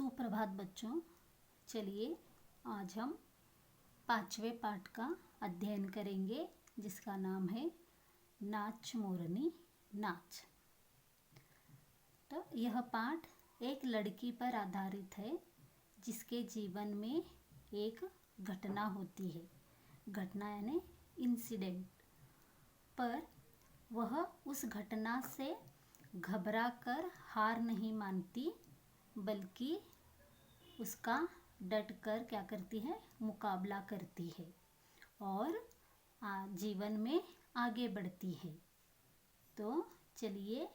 सुप्रभात बच्चों। चलिए आज हम 5वें पाठ का अध्ययन करेंगे जिसका नाम है नाच मोरनी नाच। तो यह पाठ एक लड़की पर आधारित है जिसके जीवन में एक घटना होती है। घटना यानी इंसिडेंट। पर वह उस घटना से घबराकर हार नहीं मानती बल्कि उसका डट कर क्या करती है, मुकाबला करती है और जीवन में आगे बढ़ती है। तो चलिए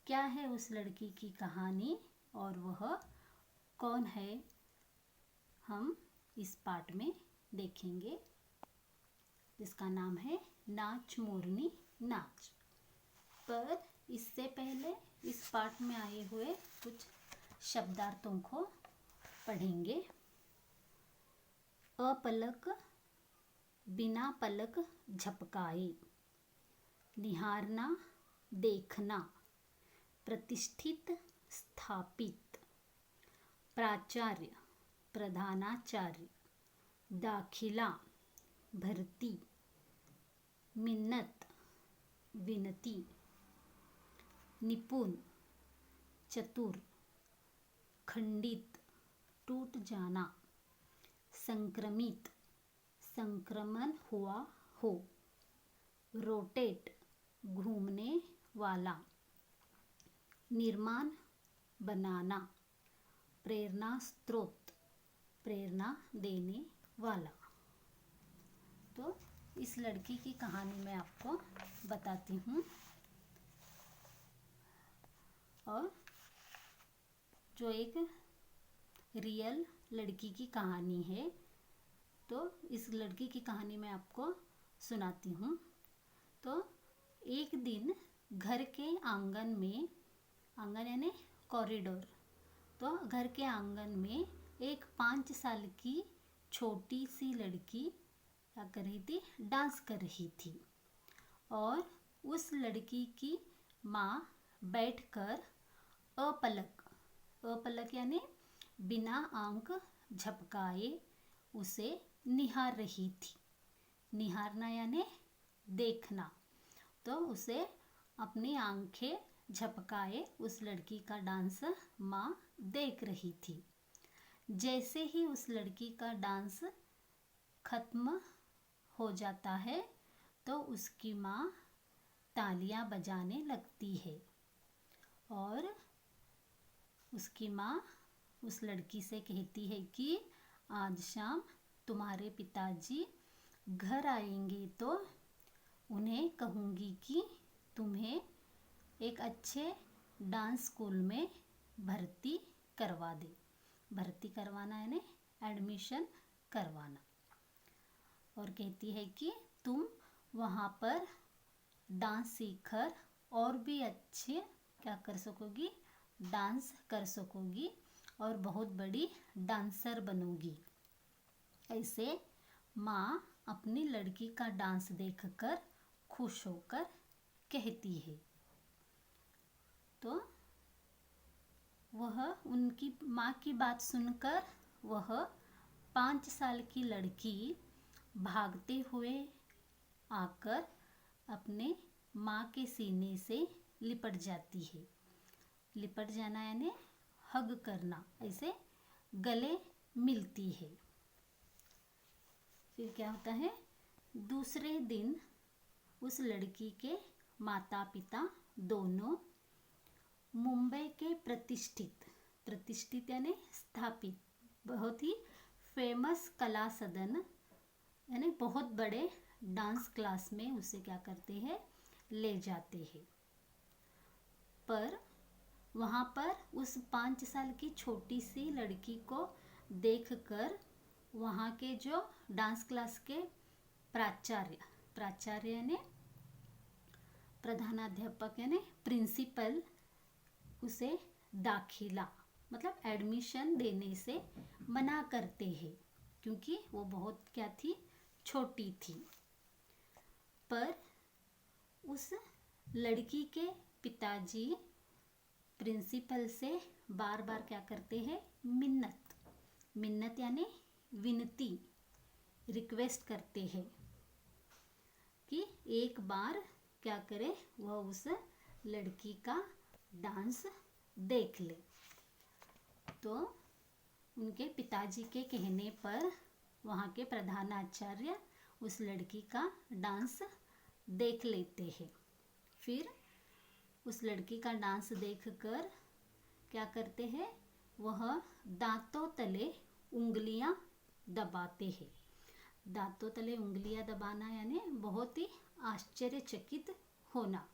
क्या है उस लड़की की कहानी और वह कौन है, हम इस पाठ में देखेंगे जिसका नाम है नाच मोरनी नाच। पर इससे पहले इस पाठ में आए हुए कुछ शब्दार्थों को पढ़ेंगे। अपलक बिना पलक झपकाए, निहारना देखना, प्रतिष्ठित स्थापित, प्राचार्य प्रधानाचार्य, दाखिला भर्ती, मिन्नत विनती, निपुण चतुर, खंडित टूट जाना, संक्रमित संक्रमण हुआ हो, रोटेट घूमने वाला, निर्माण बनाना, प्रेरणा स्रोत प्रेरणा देने वाला। तो इस लड़की की कहानी मैं आपको बताती हूँ और जो एक रियल लड़की की कहानी है तो इस लड़की की कहानी मैं आपको सुनाती हूँ। तो एक दिन घर के आंगन में, आंगन यानी कॉरिडोर, तो घर के आंगन में एक 5 साल की छोटी सी लड़की क्या कर रही थी, डांस कर रही थी और उस लड़की की माँ बैठकर अपलक यानी बिना आंख झपकाए उसे निहार रही थी। निहारना यानी देखना। तो उसे अपनी आंखें झपकाए उस लड़की का डांस माँ देख रही थी। जैसे ही उस लड़की का डांस खत्म हो जाता है तो उसकी माँ तालियां बजाने लगती है और उसकी माँ उस लड़की से कहती है कि आज शाम तुम्हारे पिताजी घर आएंगे तो उन्हें कहूँगी कि तुम्हें एक अच्छे डांस स्कूल में भर्ती करवा दे। भर्ती करवाना यानी एडमिशन करवाना। और कहती है कि तुम वहाँ पर डांस सीखकर और भी अच्छे क्या कर सकोगी, डांस कर सकोगी और बहुत बड़ी डांसर बनोगी। ऐसे माँ अपनी लड़की का डांस देखकर खुश होकर कहती है। तो वह उनकी माँ की बात सुनकर वह 5 साल की लड़की भागते हुए आकर अपने माँ के सीने से लिपट जाती है। लिपट जाना यानी हग करना, ऐसे गले मिलती है। फिर क्या होता है, दूसरे दिन उस लड़की के माता पिता दोनों मुंबई के प्रतिष्ठित यानी स्थापित बहुत ही फेमस कला सदन यानी बहुत बड़े डांस क्लास में उसे क्या करते हैं, ले जाते हैं। पर वहाँ पर उस 5 साल की छोटी सी लड़की को देखकर वहाँ के जो डांस क्लास के प्राचार्य यानी प्रधानाध्यापक यानी प्रिंसिपल उसे दाखिला मतलब एडमिशन देने से मना करते हैं क्योंकि वो बहुत क्या थी, छोटी थी। पर उस लड़की के पिताजी प्रिंसिपल से बार बार क्या करते हैं, मिन्नत, मिन्नत यानी विनती, रिक्वेस्ट करते हैं कि एक बार क्या करे, वह उस लड़की का डांस देख ले। तो उनके पिताजी के कहने पर वहाँ के प्रधानाचार्य उस लड़की का डांस देख लेते हैं। फिर उस लड़की का डांस देखकर क्या करते हैं, वह दांतों तले उंगलियां दबाते हैं। दांतों तले उंगलियां दबाना यानी बहुत ही आश्चर्यचकित होना,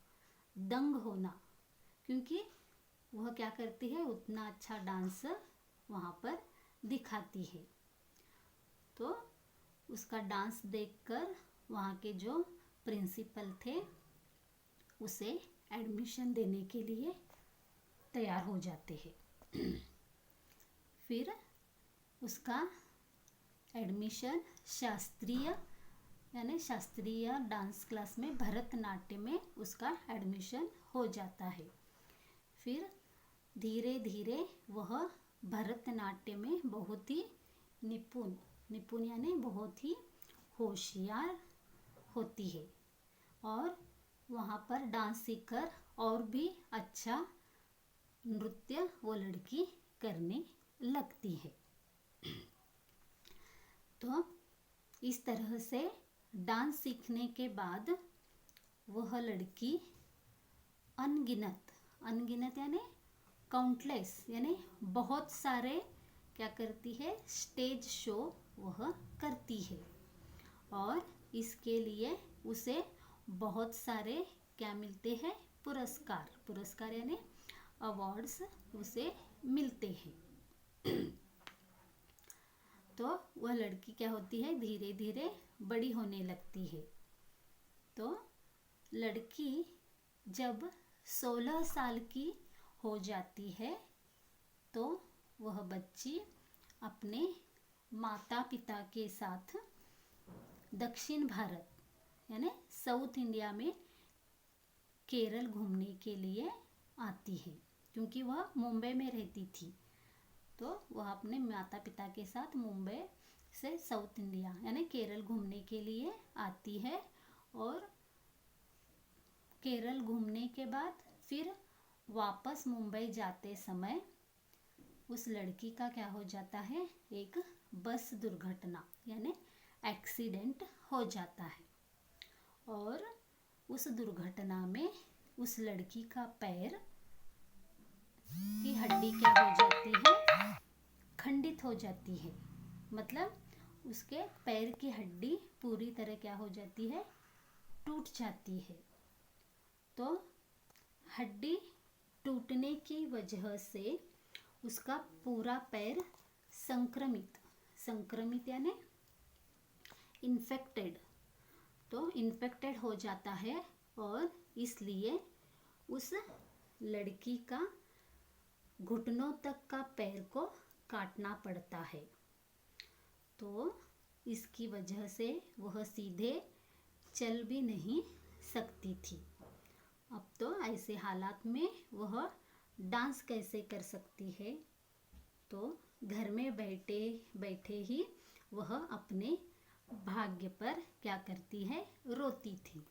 दंग होना, क्योंकि वह क्या करती है, उतना अच्छा डांस वहाँ पर दिखाती है। तो उसका डांस देखकर वहाँ के जो प्रिंसिपल थे उसे एडमिशन देने के लिए तैयार हो जाते हैं। फिर उसका एडमिशन शास्त्रीय यानी शास्त्रीय डांस क्लास में, भरतनाट्यम में उसका एडमिशन हो जाता है। फिर धीरे धीरे वह भरतनाट्यम में बहुत ही निपुण, निपुण यानी बहुत ही होशियार होती है और वहाँ पर डांस सीखकर और भी अच्छा नृत्य वो लड़की करने लगती है। तो इस तरह से डांस सीखने के बाद वह लड़की अनगिनत, अनगिनत यानी काउंटलेस यानी बहुत सारे क्या करती है, स्टेज शो वह करती है और इसके लिए उसे बहुत सारे क्या मिलते हैं, पुरस्कार, पुरस्कार यानी अवार्ड्स उसे मिलते हैं। तो वह लड़की क्या होती है, धीरे धीरे बड़ी होने लगती है। तो लड़की जब 16 साल की हो जाती है तो वह बच्ची अपने माता पिता के साथ दक्षिण भारत यानी साउथ इंडिया में केरल घूमने के लिए आती है, क्योंकि वह मुंबई में रहती थी। तो वह अपने माता पिता के साथ मुंबई से साउथ इंडिया यानी केरल घूमने के लिए आती है और केरल घूमने के बाद फिर वापस मुंबई जाते समय उस लड़की का क्या हो जाता है, एक बस दुर्घटना यानी एक्सीडेंट हो जाता है और उस दुर्घटना में उस लड़की का पैर की हड्डी क्या हो जाती है, खंडित हो जाती है। मतलब उसके पैर की हड्डी पूरी तरह क्या हो जाती है, टूट जाती है। तो हड्डी टूटने की वजह से उसका पूरा पैर संक्रमित, संक्रमित यानी इन्फेक्टेड, तो इन्फेक्टेड हो जाता है और इसलिए उस लड़की का घुटनों तक का पैर को काटना पड़ता है। तो इसकी वजह से वह सीधे चल भी नहीं सकती थी। अब तो ऐसे हालात में वह डांस कैसे कर सकती है, तो घर में बैठे बैठे ही वह अपने भाग्य पर क्या करती है, रोती थी।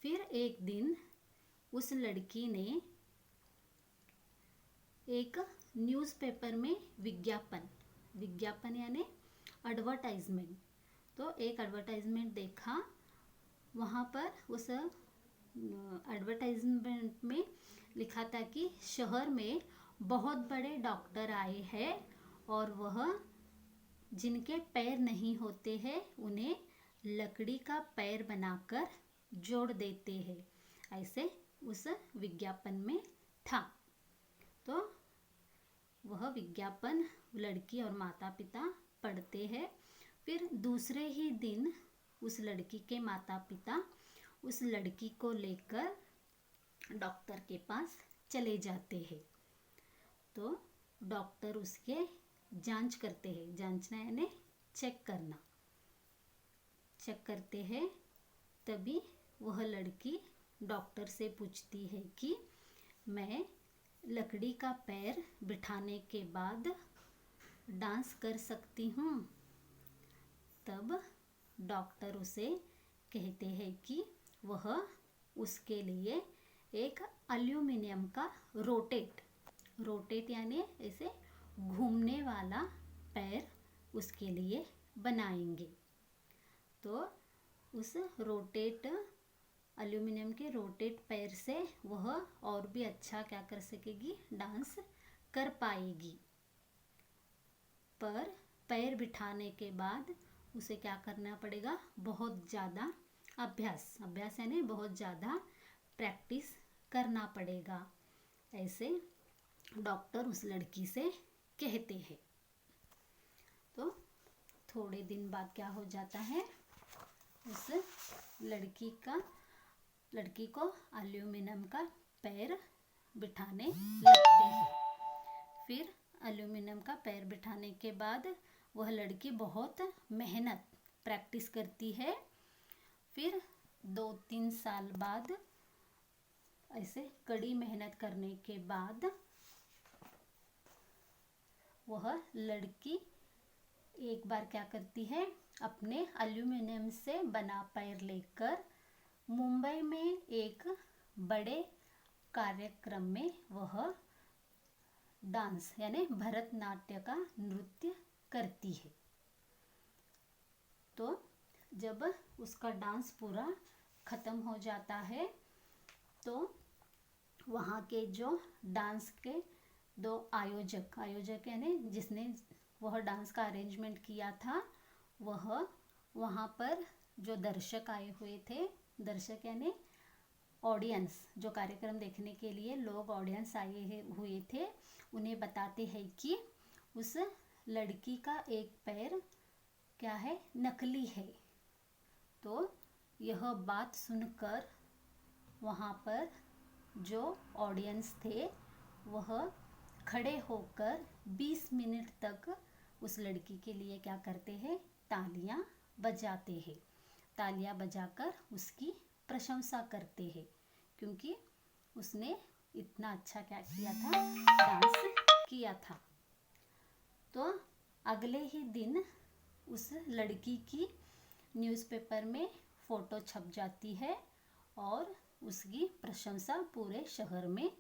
फिर एक दिन उस लड़की ने एक न्यूज़पेपर में विज्ञापन, विज्ञापन यानी एडवर्टाइजमेंट, तो एक एडवर्टाइजमेंट देखा। वहाँ पर उस एडवर्टाइजमेंट में लिखा था कि शहर में बहुत बड़े डॉक्टर आए हैं और वह जिनके पैर नहीं होते हैं उन्हें लकड़ी का पैर बनाकर जोड़ देते हैं, ऐसे उस विज्ञापन में था। तो वह विज्ञापन लड़की और माता पिता पढ़ते हैं। फिर दूसरे ही दिन उस लड़की के माता पिता उस लड़की को लेकर डॉक्टर के पास चले जाते हैं। तो डॉक्टर उसके जांच करते हैं, जांचना यानी चेक करना, चेक करते हैं। तभी वह लड़की डॉक्टर से पूछती है कि मैं लकड़ी का पैर बिठाने के बाद डांस कर सकती हूँ। तब डॉक्टर उसे कहते हैं कि वह उसके लिए एक एल्यूमिनियम का रोटेट यानी ऐसे घूमने वाला पैर उसके लिए बनाएंगे। तो उस एल्यूमिनियम के रोटेट पैर से वह और भी अच्छा क्या कर सकेगी, डांस कर पाएगी। पर पैर बिठाने के बाद उसे क्या करना पड़ेगा, बहुत ज़्यादा अभ्यास यानी बहुत ज़्यादा प्रैक्टिस करना पड़ेगा, ऐसे डॉक्टर उस लड़की से कहते हैं। तो थोड़े दिन बाद क्या हो जाता है, उस लड़की को एल्यूमिनियम का पैर बिठाने लगते हैं। फिर एल्यूमिनियम का पैर बिठाने के बाद वह लड़की बहुत मेहनत प्रैक्टिस करती है। फिर 2-3 साल बाद ऐसे कड़ी मेहनत करने के बाद वह लड़की एक बार क्या करती है, अपने एल्यूमिनियम से बना पैर लेकर मुंबई में एक बड़े कार्यक्रम में वह डांस यानी भरतनाट्य का नृत्य करती है। तो जब उसका डांस पूरा खत्म हो जाता है तो वहाँ के जो डांस के 2 आयोजक यानी जिसने वह डांस का अरेंजमेंट किया था, वह वहाँ पर जो दर्शक आए हुए थे, दर्शक यानी ऑडियंस, जो कार्यक्रम देखने के लिए लोग ऑडियंस आए हुए थे, उन्हें बताते हैं कि उस लड़की का एक पैर क्या है, नकली है। तो यह बात सुनकर वहाँ पर जो ऑडियंस थे वह खड़े होकर 20 मिनट तक उस लड़की के लिए क्या करते हैं, तालियां बजाते हैं। तालियां बजाकर उसकी प्रशंसा करते हैं, क्योंकि उसने इतना अच्छा क्या किया था, डांस किया था। तो अगले ही दिन उस लड़की की न्यूज़पेपर में फ़ोटो छप जाती है और उसकी प्रशंसा पूरे शहर में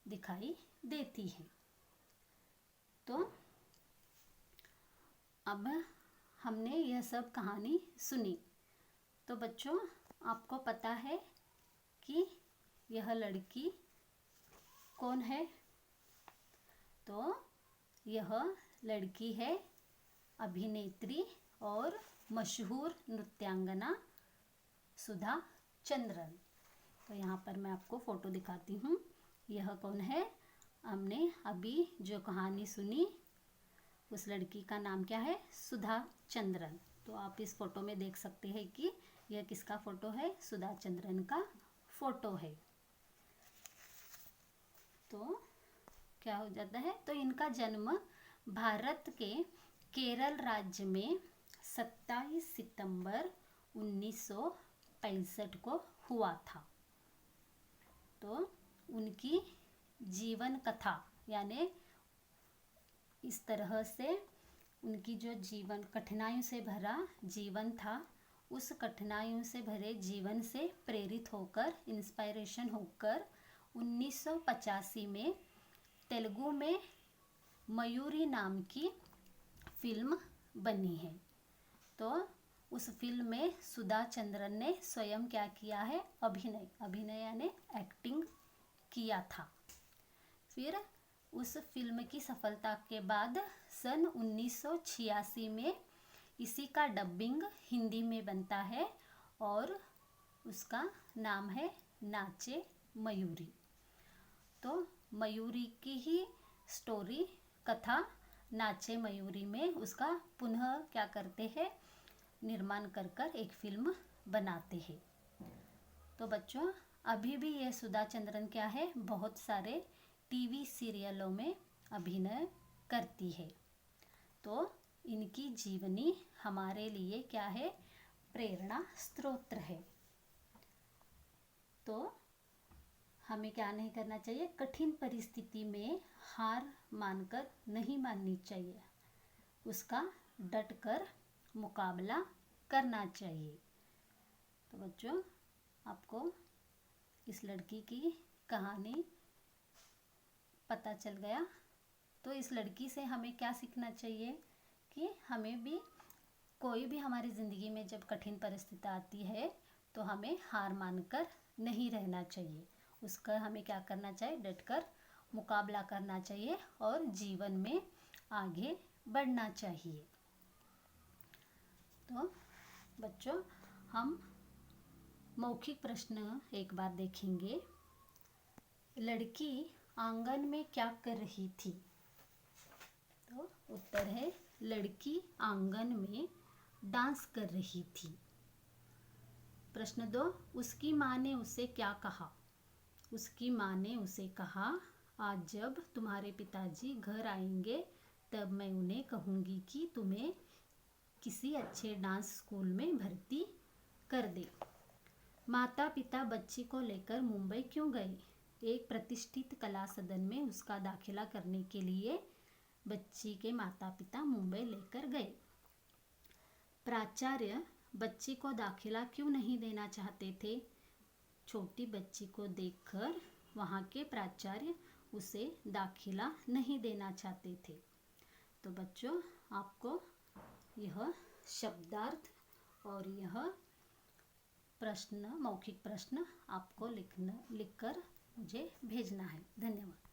दिखाई देती है। तो अब हमने यह सब कहानी सुनी, तो बच्चों आपको पता है कि यह लड़की कौन है? तो यह लड़की है अभिनेत्री और मशहूर नृत्यांगना सुधा चंद्रन। तो यहाँ पर मैं आपको फ़ोटो दिखाती हूँ। यह कौन है? हमने अभी जो कहानी सुनी उस लड़की का नाम क्या है? सुधा चंद्रन। तो आप इस फ़ोटो में देख सकते हैं कि यह किसका फ़ोटो है? सुधा चंद्रन का फ़ोटो है। तो क्या हो जाता है? तो इनका जन्म भारत के केरल राज्य में 27 सितंबर 1965 को हुआ था। तो उनकी जीवन कथा यानी इस तरह से उनकी जो जीवन कठिनाइयों से भरा जीवन था, उस कठिनाइयों से भरे जीवन से प्रेरित होकर, इंस्पायरेशन होकर 1985 में तेलुगु में मयूरी नाम की फिल्म बनी है। तो उस फिल्म में सुधा चंद्रन ने स्वयं क्या किया है? अभिनय यानी एक्टिंग किया था। फिर उस फिल्म की सफलता के बाद सन 1986 में इसी का डबिंग हिंदी में बनता है और उसका नाम है नाचे मयूरी। तो मयूरी की ही स्टोरी कथा नाचे मयूरी में उसका पुनः क्या करते हैं, निर्माण कर एक फिल्म बनाते हैं। तो बच्चों अभी भी ये सुधा चंद्रन क्या है, बहुत सारे टीवी सीरियलों में अभिनय करती है। तो इनकी जीवनी हमारे लिए क्या है? प्रेरणा स्रोत है। तो हमें क्या नहीं करना चाहिए, कठिन परिस्थिति में हार मानकर नहीं माननी चाहिए, उसका डट कर मुकाबला करना चाहिए। तो बच्चों आपको इस लड़की की कहानी पता चल गया। तो इस लड़की से हमें क्या सीखना चाहिए कि हमें भी कोई भी हमारी ज़िंदगी में जब कठिन परिस्थिति आती है तो हमें हार मानकर नहीं रहना चाहिए, उसका हमें क्या करना चाहिए, डटकर मुकाबला करना चाहिए और जीवन में आगे बढ़ना चाहिए। तो बच्चों हम मौखिक प्रश्न एक बार देखेंगे। लड़की आंगन में क्या कर रही थी? तो उत्तर है लड़की आंगन में डांस कर रही थी। प्रश्न 2, उसकी माँ ने उसे क्या कहा? उसकी माँ ने उसे कहा, आज जब तुम्हारे पिताजी घर आएंगे तब मैं उन्हें कहूँगी कि तुम्हें किसी अच्छे डांस स्कूल में भर्ती कर दे। माता पिता बच्ची को लेकर मुंबई क्यों गए? एक प्रतिष्ठित कला सदन में उसका दाखिला करने के लिए बच्ची के माता पिता मुंबई लेकर गए। प्राचार्य बच्ची को दाखिला क्यों नहीं देना चाहते थे? छोटी बच्ची को देखकर वहाँ के प्राचार्य उसे दाखिला नहीं देना चाहते थे। तो बच्चों आपको यह शब्दार्थ और यह प्रश्न, मौखिक प्रश्न आपको लिखकर मुझे भेजना है। धन्यवाद।